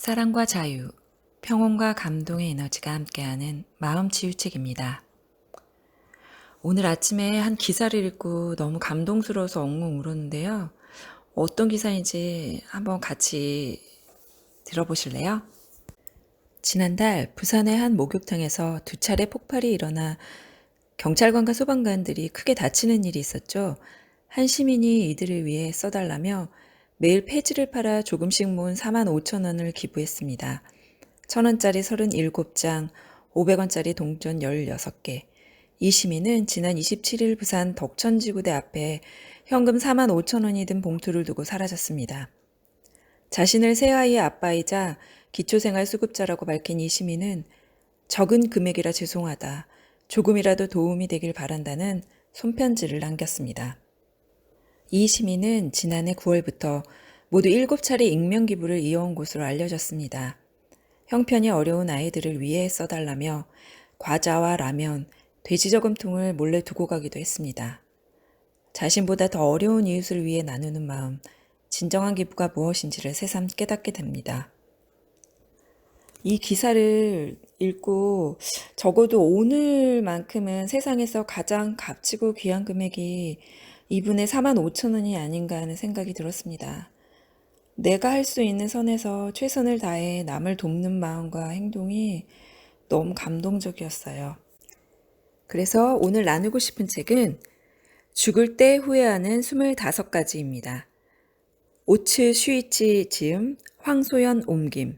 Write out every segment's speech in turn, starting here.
사랑과 자유, 평온과 감동의 에너지가 함께하는 마음치유책입니다. 오늘 아침에 한 기사를 읽고 너무 감동스러워서 엉엉 울었는데요. 어떤 기사인지 한번 같이 들어보실래요? 지난달 부산의 한 목욕탕에서 두 차례 폭발이 일어나 경찰관과 소방관들이 크게 다치는 일이 있었죠. 한 시민이 이들을 위해 써달라며 매일 폐지를 팔아 조금씩 모은 4만 5천 원을 기부했습니다. 1,000원짜리 37장, 500원짜리 동전 16개. 이 시민은 지난 27일 부산 덕천지구대 앞에 현금 4만 5천 원이 든 봉투를 두고 사라졌습니다. 자신을 새아이의 아빠이자 기초생활수급자라고 밝힌 이 시민은 적은 금액이라 죄송하다. 조금이라도 도움이 되길 바란다는 손편지를 남겼습니다. 이 시민은 지난해 9월부터 모두 7차례 익명기부를 이어온 곳으로 알려졌습니다. 형편이 어려운 아이들을 위해 써달라며 과자와 라면, 돼지저금통을 몰래 두고 가기도 했습니다. 자신보다 더 어려운 이웃을 위해 나누는 마음, 진정한 기부가 무엇인지를 새삼 깨닫게 됩니다. 이 기사를 읽고 적어도 오늘만큼은 세상에서 가장 값지고 귀한 금액이 이분의 4만 5천 원이 아닌가 하는 생각이 들었습니다. 내가 할 수 있는 선에서 최선을 다해 남을 돕는 마음과 행동이 너무 감동적이었어요. 그래서 오늘 나누고 싶은 책은 죽을 때 후회하는 25가지입니다. 오츠 슈이치 지음, 황소연 옮김,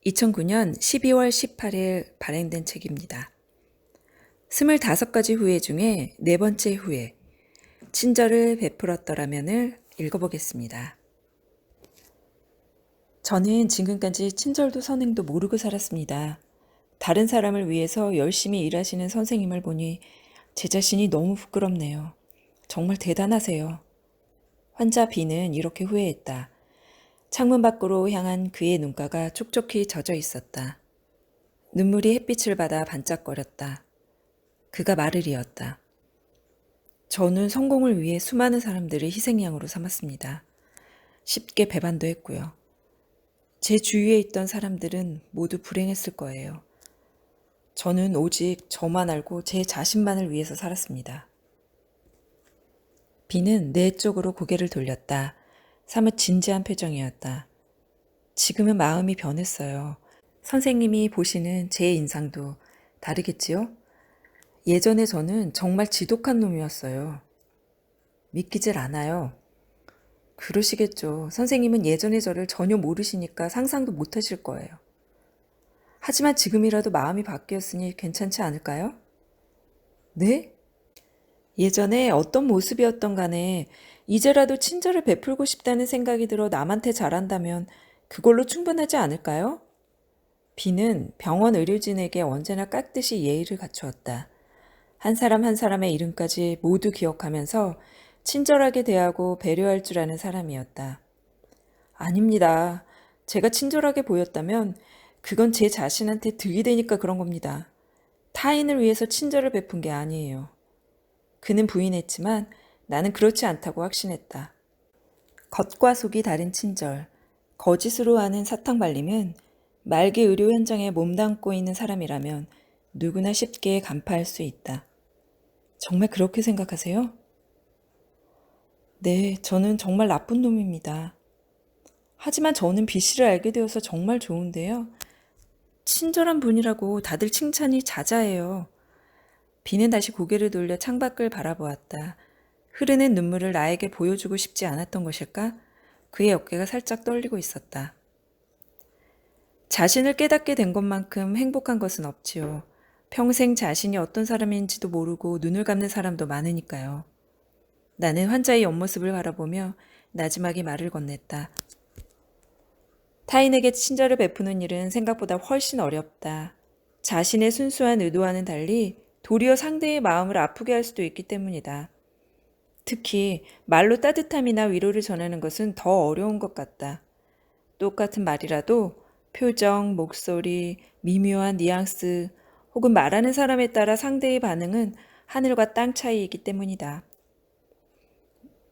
2009년 12월 18일 발행된 책입니다. 25가지 후회 중에 네 번째 후회, 친절을 베풀었더라면을 읽어보겠습니다. 저는 지금까지 친절도 선행도 모르고 살았습니다. 다른 사람을 위해서 열심히 일하시는 선생님을 보니 제 자신이 너무 부끄럽네요. 정말 대단하세요. 환자 B는 이렇게 후회했다. 창문 밖으로 향한 그의 눈가가 촉촉히 젖어 있었다. 눈물이 햇빛을 받아 반짝거렸다. 그가 말을 이었다. 저는 성공을 위해 수많은 사람들을 희생양으로 삼았습니다. 쉽게 배반도 했고요. 제 주위에 있던 사람들은 모두 불행했을 거예요. 저는 오직 저만 알고 제 자신만을 위해서 살았습니다. B는 내 쪽으로 고개를 돌렸다. 사뭇 진지한 표정이었다. 지금은 마음이 변했어요. 선생님이 보시는 제 인상도 다르겠지요? 예전에 저는 정말 지독한 놈이었어요. 믿기질 않아요. 그러시겠죠. 선생님은 예전의 저를 전혀 모르시니까 상상도 못 하실 거예요. 하지만 지금이라도 마음이 바뀌었으니 괜찮지 않을까요? 네? 예전에 어떤 모습이었던 간에 이제라도 친절을 베풀고 싶다는 생각이 들어 남한테 잘한다면 그걸로 충분하지 않을까요? B는 병원 의료진에게 언제나 깍듯이 예의를 갖추었다. 한 사람 한 사람의 이름까지 모두 기억하면서 친절하게 대하고 배려할 줄 아는 사람이었다. 아닙니다. 제가 친절하게 보였다면 그건 제 자신한테 득이 되니까 그런 겁니다. 타인을 위해서 친절을 베푼 게 아니에요. 그는 부인했지만 나는 그렇지 않다고 확신했다. 겉과 속이 다른 친절, 거짓으로 하는 사탕발림은 말기 의료 현장에 몸담고 있는 사람이라면 누구나 쉽게 간파할 수 있다. 정말 그렇게 생각하세요? 네, 저는 정말 나쁜 놈입니다. 하지만 저는 B씨를 알게 되어서 정말 좋은데요. 친절한 분이라고 다들 칭찬이 자자해요. B는 다시 고개를 돌려 창밖을 바라보았다. 흐르는 눈물을 나에게 보여주고 싶지 않았던 것일까? 그의 어깨가 살짝 떨리고 있었다. 자신을 깨닫게 된 것만큼 행복한 것은 없지요. 평생 자신이 어떤 사람인지도 모르고 눈을 감는 사람도 많으니까요. 나는 환자의 옆모습을 바라보며 나지막이 말을 건넸다. 타인에게 친절을 베푸는 일은 생각보다 훨씬 어렵다. 자신의 순수한 의도와는 달리 도리어 상대의 마음을 아프게 할 수도 있기 때문이다. 특히 말로 따뜻함이나 위로를 전하는 것은 더 어려운 것 같다. 똑같은 말이라도 표정, 목소리, 미묘한 뉘앙스 혹은 말하는 사람에 따라 상대의 반응은 하늘과 땅 차이이기 때문이다.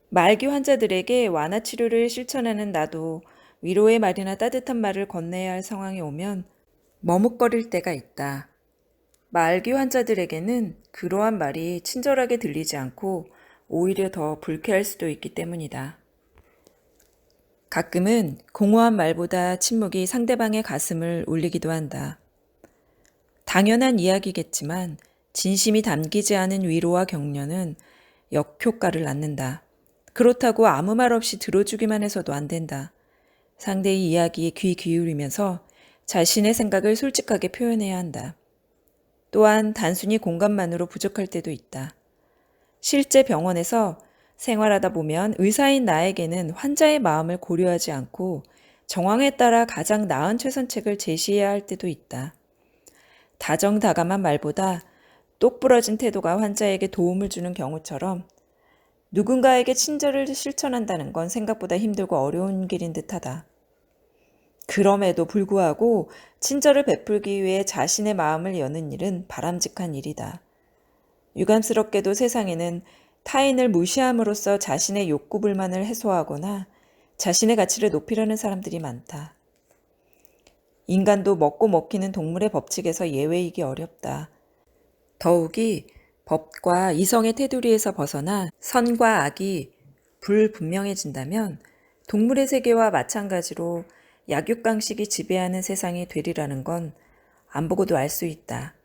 말기 환자들에게 완화 치료를 실천하는 나도 위로의 말이나 따뜻한 말을 건네야 할 상황이 오면 머뭇거릴 때가 있다. 말기 환자들에게는 그러한 말이 친절하게 들리지 않고 오히려 더 불쾌할 수도 있기 때문이다. 가끔은 공허한 말보다 침묵이 상대방의 가슴을 울리기도 한다. 당연한 이야기겠지만 진심이 담기지 않은 위로와 격려는 역효과를 낳는다. 그렇다고 아무 말 없이 들어주기만 해서도 안 된다. 상대의 이야기에 귀 기울이면서 자신의 생각을 솔직하게 표현해야 한다. 또한 단순히 공감만으로 부족할 때도 있다. 실제 병원에서 생활하다 보면 의사인 나에게는 환자의 마음을 고려하지 않고 정황에 따라 가장 나은 최선책을 제시해야 할 때도 있다. 다정다감한 말보다 똑부러진 태도가 환자에게 도움을 주는 경우처럼 누군가에게 친절을 실천한다는 건 생각보다 힘들고 어려운 길인 듯하다. 그럼에도 불구하고 친절을 베풀기 위해 자신의 마음을 여는 일은 바람직한 일이다. 유감스럽게도 세상에는 타인을 무시함으로써 자신의 욕구 불만을 해소하거나 자신의 가치를 높이려는 사람들이 많다. 인간도 먹고 먹히는 동물의 법칙에서 예외이기 어렵다. 더욱이 법과 이성의 테두리에서 벗어나 선과 악이 불분명해진다면 동물의 세계와 마찬가지로 약육강식이 지배하는 세상이 되리라는 건 안 보고도 알 수 있다.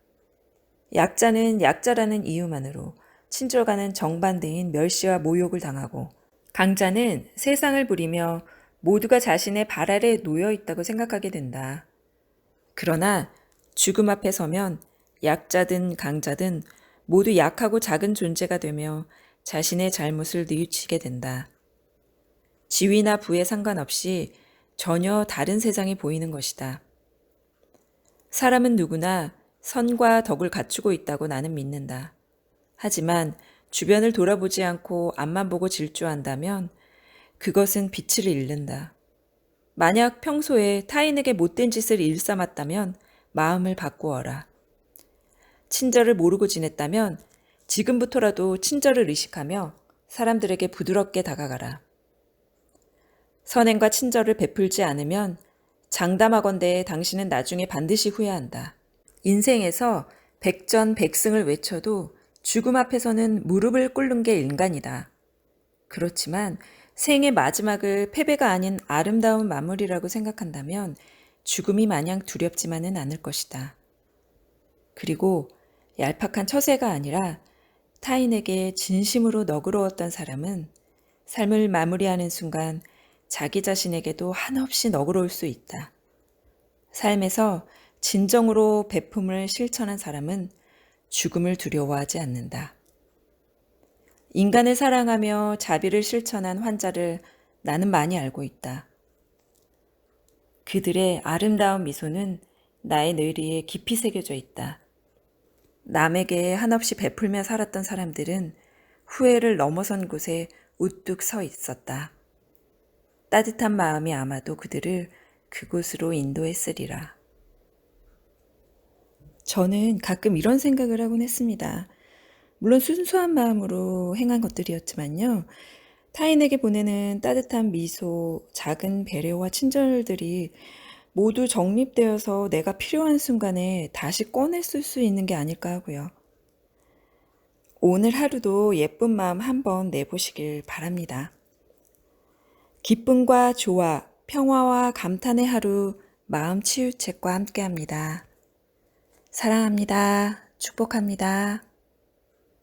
약자는 약자라는 이유만으로 친절과는 정반대인 멸시와 모욕을 당하고 강자는 세상을 부리며 모두가 자신의 발 아래에 놓여 있다고 생각하게 된다. 그러나 죽음 앞에 서면 약자든 강자든 모두 약하고 작은 존재가 되며 자신의 잘못을 뉘우치게 된다. 지위나 부에 상관없이 전혀 다른 세상이 보이는 것이다. 사람은 누구나 선과 덕을 갖추고 있다고 나는 믿는다. 하지만 주변을 돌아보지 않고 앞만 보고 질주한다면 그것은 빛을 잃는다. 만약 평소에 타인에게 못된 짓을 일삼았다면 마음을 바꾸어라. 친절을 모르고 지냈다면 지금부터라도 친절을 의식하며 사람들에게 부드럽게 다가가라. 선행과 친절을 베풀지 않으면 장담하건대 당신은 나중에 반드시 후회한다. 인생에서 백전백승을 외쳐도 죽음 앞에서는 무릎을 꿇는 게 인간이다. 그렇지만 생의 마지막을 패배가 아닌 아름다운 마무리라고 생각한다면 죽음이 마냥 두렵지만은 않을 것이다. 그리고 얄팍한 처세가 아니라 타인에게 진심으로 너그러웠던 사람은 삶을 마무리하는 순간 자기 자신에게도 한없이 너그러울 수 있다. 삶에서 진정으로 베품을 실천한 사람은 죽음을 두려워하지 않는다. 인간을 사랑하며 자비를 실천한 환자를 나는 많이 알고 있다. 그들의 아름다운 미소는 나의 뇌리에 깊이 새겨져 있다. 남에게 한없이 베풀며 살았던 사람들은 후회를 넘어선 곳에 우뚝 서 있었다. 따뜻한 마음이 아마도 그들을 그곳으로 인도했으리라. 저는 가끔 이런 생각을 하곤 했습니다. 물론 순수한 마음으로 행한 것들이었지만요. 타인에게 보내는 따뜻한 미소, 작은 배려와 친절들이 모두 정립되어서 내가 필요한 순간에 다시 꺼냈을 수 있는 게 아닐까 하고요. 오늘 하루도 예쁜 마음 한번 내보시길 바랍니다. 기쁨과 조화, 평화와 감탄의 하루 마음 치유책과 함께합니다. 사랑합니다. 축복합니다.